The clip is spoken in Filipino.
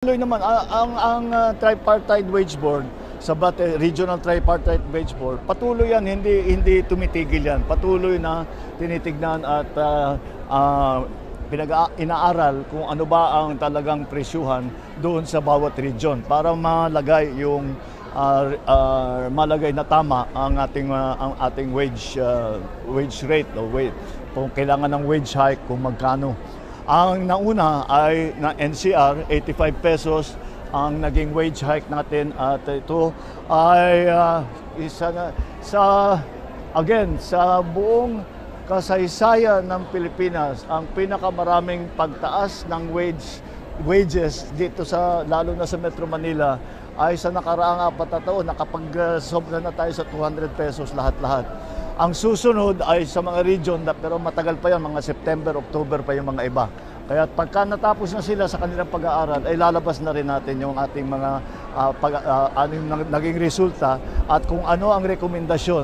patuloy naman ang tripartite wage board sa regional tripartite wage board. Patuloy yan, hindi tumitigil yan. Patuloy na tinitignan at inaaral kung ano ba ang talagang presyuhan doon sa bawat region para malagay yung malagay na tama ang ating wage rate o kung kailangan ng wage hike kung magkano. Ang nauna ay na NCR 85 pesos ang naging wage hike natin at ito ay isa na sa buong kasaysayan ng Pilipinas ang pinakamaraming pagtaas ng wages dito lalo na sa Metro Manila ay sa nakaraang 4 na taon nakapag-sobra na tayo sa 200 pesos lahat-lahat. Ang susunod ay sa mga region pero matagal pa yan, mga September, October pa yung mga iba. Kaya pagka natapos na sila sa kanilang pag-aaral, ay lalabas na rin natin yung ating mga naging resulta at kung ano ang rekomendasyon